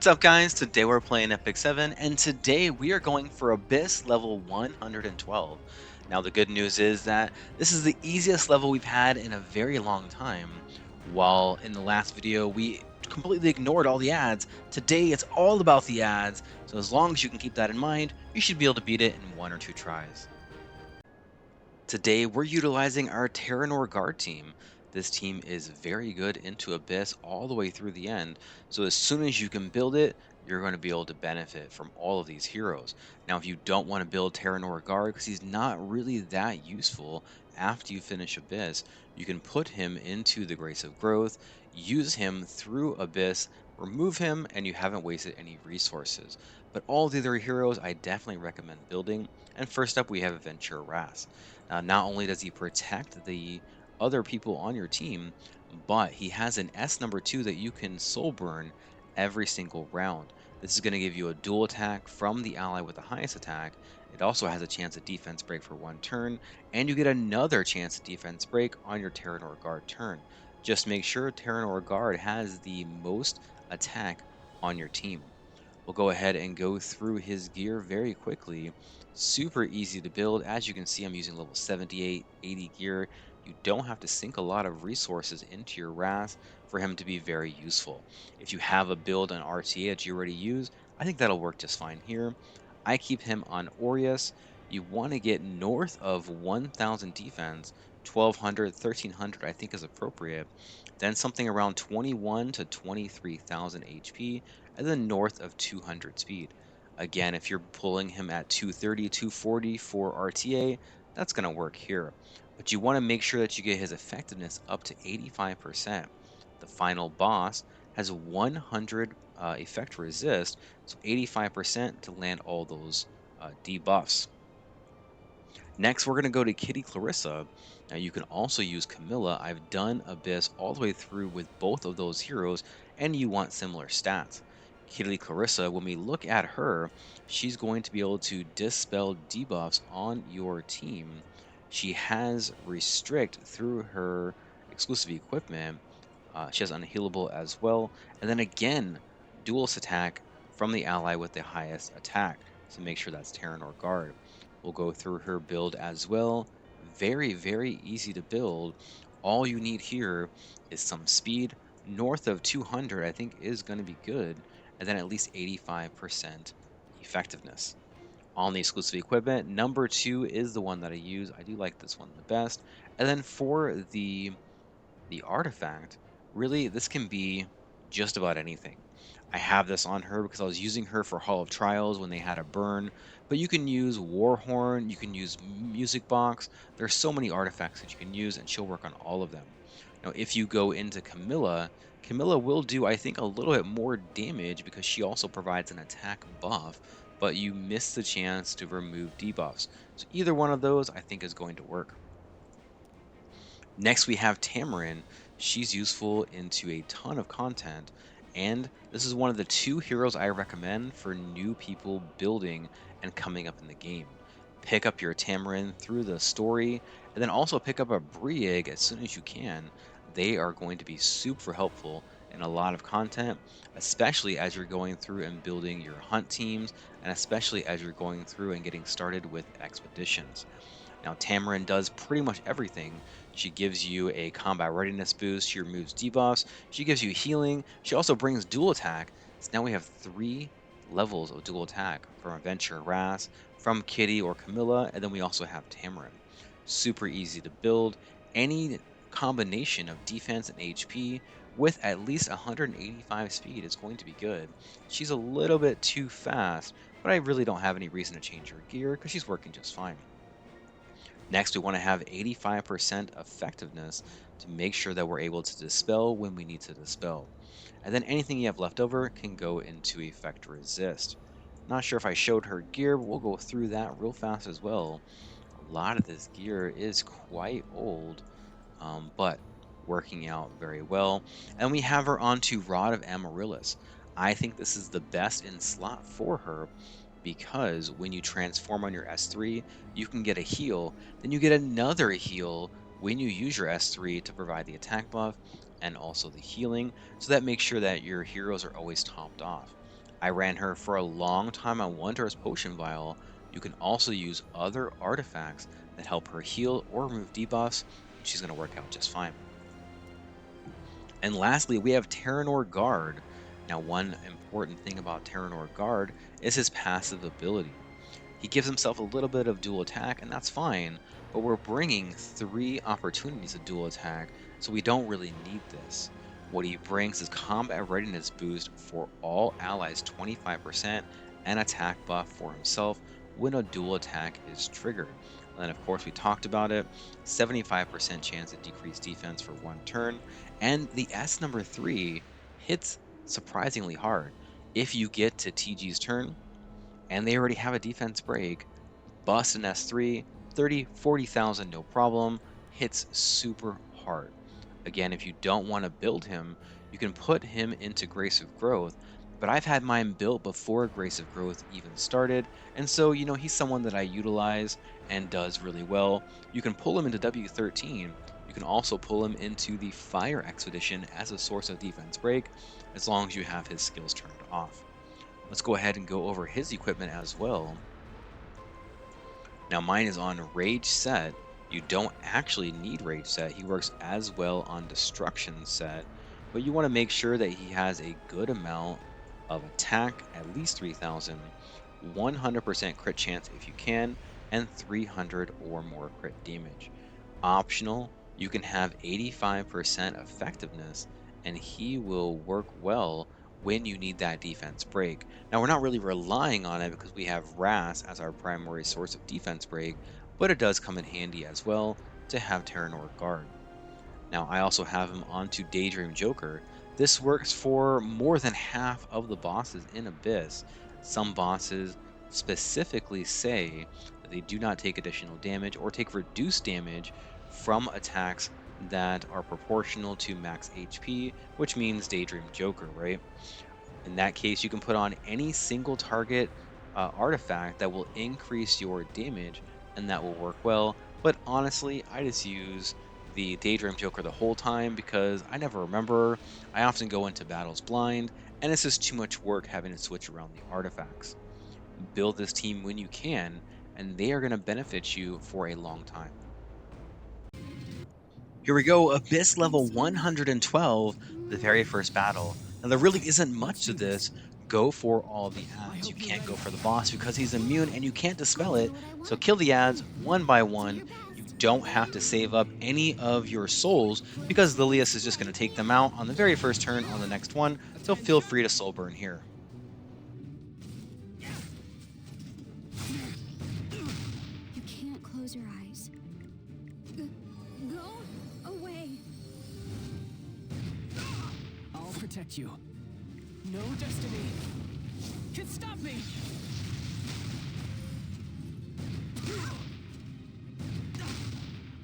What's up, guys? Today we're playing Epic 7, and today we are going for Abyss level 112. Now, the good news is that this is the easiest level we've had in a very long time. While in the last video we completely ignored all the ads, today it's all about the ads, so as long as you can keep that in mind, you should be able to beat it in 1 or 2 tries. Today, we're utilizing our Terranor Guard team. This team is very good into Abyss all the way through the end, so as soon as you can build it, you're going to be able to benefit from all of these heroes. Now, if you don't want to build Terranor Guard because he's not really that useful after you finish Abyss, you can put him into the Grace of Growth, use him through Abyss, remove him, and you haven't wasted any resources. But all the other heroes I definitely recommend building. And first up, we have Adventure Ras. Not only does he protect the other people on your team, but he has an S number 2 that you can soul burn every single round. This is going to give you a dual attack from the ally with the highest attack. It also has a chance at defense break for 1 turn, and you get another chance at defense break on your Terranor Guard turn. Just make sure Terranor Guard has the most attack on your team. We'll go ahead and go through his gear very quickly. Super easy to build. As you can see, I'm using level 78, 80 gear. You don't have to sink a lot of resources into your Ras for him to be very useful. If you have a build on RTA that you already use, I think that'll work just fine here. I keep him on Aureus. You want to get north of 1000 defense, 1200, 1300 I think is appropriate. Then something around 21 to 23,000 HP, and then north of 200 speed. Again, if you're pulling him at 230, 240 for RTA, that's going to work here. But you want to make sure that you get his effectiveness up to 85%. The final boss has 100 effect resist, so 85% to land all those debuffs. Next, we're going to go to Kitty Clarissa. Now, you can also use Camilla. I've done Abyss all the way through with both of those heroes, and you want similar stats. Kitty Clarissa, when we look at her, she's going to be able to dispel debuffs on your team. She has Restrict through her exclusive equipment. She has Unhealable as well. And then again, Duelist attack from the ally with the highest attack. So make sure that's Terranor Guard. We'll go through her build as well. Very, very easy to build. All you need here is some speed. North of 200, I think, is going to be good. And then at least 85% effectiveness. On the exclusive equipment, number 2 is the one that I use. I do like this one the best. And then for the artifact, really, this can be just about anything. I have this on her because I was using her for Hall of Trials when they had a burn, but you can use Warhorn, you can use Music Box. There's so many artifacts that you can use, and she'll work on all of them. Now, if you go into Camilla, Camilla will do, I think, a little bit more damage because she also provides an attack buff, but you miss the chance to remove debuffs. So either one of those, I think, is going to work. Next, we have Tamarin. She's useful into a ton of content, and this is one of the 2 heroes I recommend for new people building and coming up in the game. Pick up your Tamarin through the story, and then also pick up a Brieg as soon as you can. They are going to be super helpful in a lot of content, especially as you're going through and building your hunt teams, and especially as you're going through and getting started with expeditions. Now, Tamarin does pretty much everything. She gives you a combat readiness boost, she removes debuffs, she gives you healing, she also brings dual attack. So now we have 3 levels of dual attack from Adventure Ras, from Kitty or Camilla, and then we also have Tamarin. Super easy to build. Any combination of defense and HP with at least 185 speed is going to be good. She's a little bit too fast, but I really don't have any reason to change her gear because she's working just fine. Next, we want to have 85% effectiveness to make sure that we're able to dispel when we need to dispel. And then anything you have left over can go into effect resist. Not sure if I showed her gear, but we'll go through that real fast as well. A lot of this gear is quite old, but working out very well. And we have her onto Rod of Amaryllis. I think this is the best in slot for her because when you transform on your S3, you can get a heal, then you get another heal when you use your S3 to provide the attack buff and also the healing, so that makes sure that your heroes are always topped off. I ran her for a long time on Wondrous Potion Vial. You can also use other artifacts that help her heal or remove debuffs, and she's going to work out just fine. And lastly, we have Terranor Guard. Now, one important thing about Terranor Guard is his passive ability. He gives himself a little bit of dual attack, and that's fine, but we're bringing 3 opportunities of dual attack, so we don't really need this. What he brings is combat readiness boost for all allies 25% and attack buff for himself when a dual attack is triggered. And then, of course, we talked about it, 75% chance of decreased defense for 1 turn, and the S number 3 hits surprisingly hard. If you get to TG's turn, and they already have a defense break, bust an S3, 30, 40,000, no problem, hits super hard. Again, if you don't want to build him, you can put him into Grace of Growth, but I've had mine built before Grace of Growth even started, and so, he's someone that I utilize and does really well. You can pull him into W13. You can also pull him into the Fire Expedition as a source of defense break, as long as you have his skills turned off. Let's go ahead and go over his equipment as well. Now mine is on Rage Set. You don't actually need Rage Set. He works as well on Destruction Set, but you want to make sure that he has a good amount of attack, at least 3,000, 100% crit chance if you can, and 300 or more crit damage. Optional, you can have 85% effectiveness, and he will work well when you need that defense break. Now, we're not really relying on it because we have Ras as our primary source of defense break, but it does come in handy as well to have Terranor Guard. Now, I also have him onto Daydream Joker. This works for more than half of the bosses in Abyss. Some bosses specifically say that they do not take additional damage or take reduced damage from attacks that are proportional to max HP, which means Daydream Joker, right? In that case, you can put on any single target artifact that will increase your damage, and that will work well. But honestly, I just use the Daydream Joker the whole time because I never remember. I often go into battles blind, and it's just too much work having to switch around the artifacts. Build this team when you can, and they are going to benefit you for a long time. Here we go, Abyss level 112, the very first battle. Now there really isn't much to this. Go for all the ads. You can't go for the boss because he's immune and you can't dispel it. So kill the ads one by one. You don't have to save up any of your souls because Lilius is just going to take them out on the very first turn on the next one. So feel free to soul burn here. You can't close your eyes. Go away. I'll protect you. No destiny can stop me.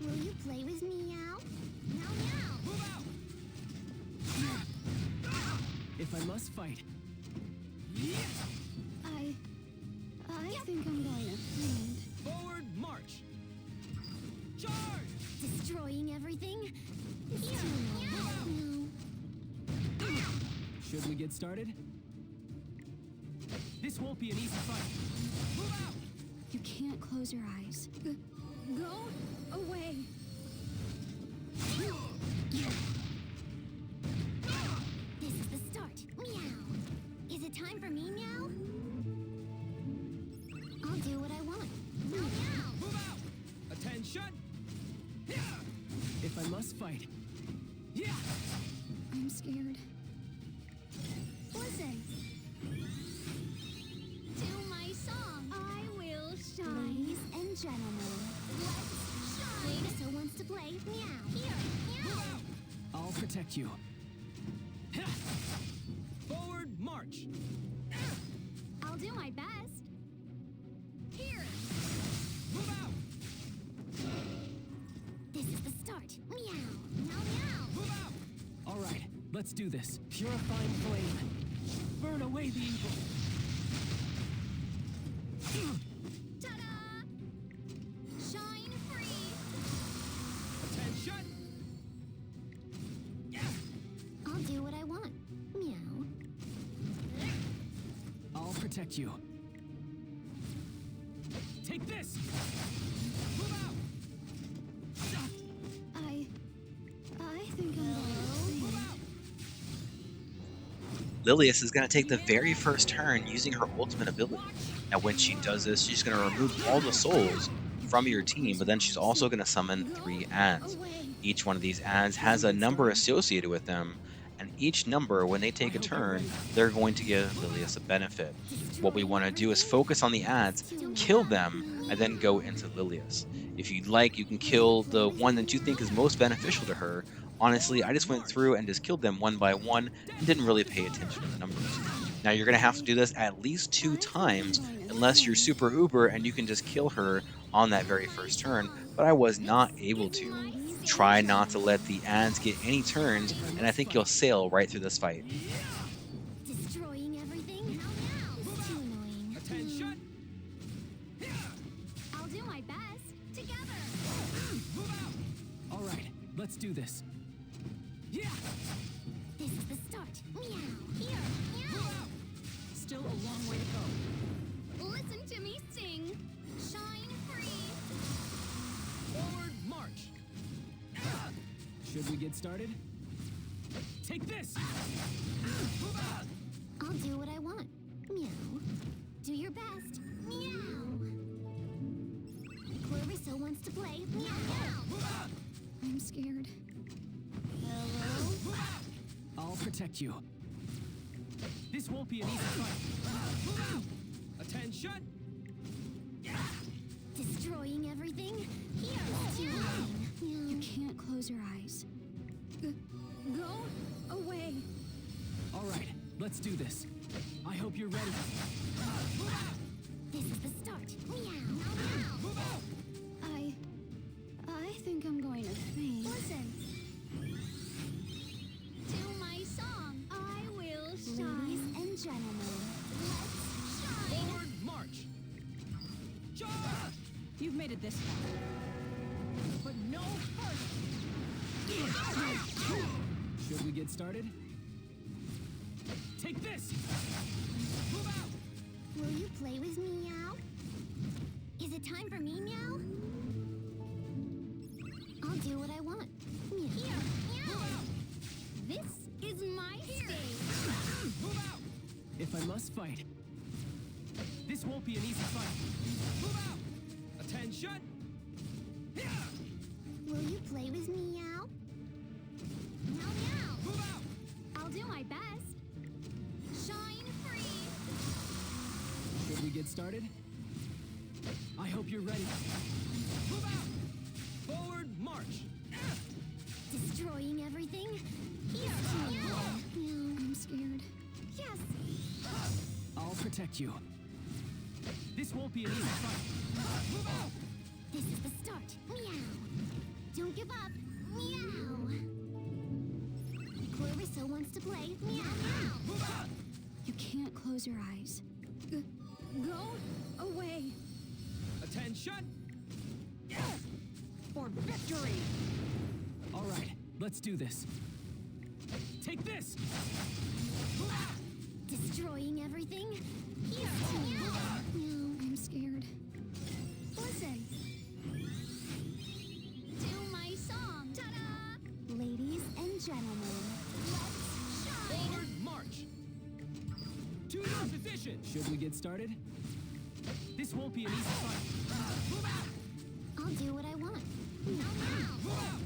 Will you play with me, Meow? Meow, meow. Move out! If I must fight. I think I'm going to faint. Forward march. Charge! Destroying everything? Here, meow. Should we get started? This won't be an easy fight. Move out! You can't close your eyes. Go away. This is the start. Meow. Is it time for me, Meow? I'll do what I want. Meow, meow. Move out! Attention! If I must fight. Yeah! I'm scared. Listen. To my song. I will shine. Ladies and gentlemen, let's shine. Ladies wants to play. Meow. Here. Meow. I'll protect you. Forward march. I'll do my best. Here. Move out! This is the start. Meow. Meow, meow. Move out! All right, let's do this. Purifying flame. Burn away the evil. Ta-da! Shine free. Attention! I'll do what I want. Meow. protect you. Take this! Move out! I think I'm going to Move faint. out! Lilius is going to take the very first turn using her ultimate ability. Now, when she does this, she's going to remove all the souls from your team, but then she's also going to summon 3 ads. Away. Each one of these ads has a number associated with them, and each number, when they take a turn, they're going to give Lilius a benefit. What we want to do is focus on the ads, kill them, and then go into Lilius. If you'd like, you can kill the one that you think is most beneficial to her. Honestly, I just went through and just killed them one by one and didn't really pay attention to the numbers. Now you're going to have to do this at least 2 times unless you're super uber and you can just kill her on that very first turn, but I was not able to. Try not to let the ads get any turns, and I think you'll sail right through this fight. Destroying everything? Now. It's too annoying. Attention! I'll do my best. Together. Move out! All right, let's do this. Yeah! This is the start. Meow. Here. Meow. Still a long way to go. Listen to me sing. Shine free. Forward march! Should we get started? Take this! Move out! I'll do what I want. Meow. Do your best. Meow. Clarissa wants to play. Meow. Move out! I'm scared. Hello? Move out! I'll protect you. This won't be an easy fight. Move out! Attention! Destroying everything? Here. It's too annoying. Meow. You can't close your eyes. Go away. All right, let's do this. I hope you're ready. This is the start. Meow. Move out! I think I'm going to faint. Listen. To my song. I will shine. Ladies and gentlemen, let's shine. Forward march! Charge! You've made it this far. But no further. Should we get started? Take this! Move out! Will you play with me, Meow? Is it time for me, Meow? I'll do what I want. Meow. Here. Meow. This is my stage. Move out! If I must fight, this won't be an easy fight. Move out! Attention! Will you play with me, Meow? Meow, meow. Move out! I'll do my best. Shine free. Should we get started? I hope you're ready. Move out! Forward march! Destroying everything? Here. Meow. Meow. I'm scared. Yes. I'll protect you. This won't be an easy fight. Move out! This is the start. Meow. Don't give up. Meow. Clarissa wants to play. Meow. Move out! You can't close your eyes. Go away. Attention! For victory! All right, let's do this. Take this! Move out! Destroying everything? Here. Meow. Meow. I'm scared. Listen. To my song. Ta-da! Ladies and gentlemen, let's shine. Forward march! Too insufficient! Should we get started? This won't be an easy fight. Move out! I'll do what I want. Meow. Move out!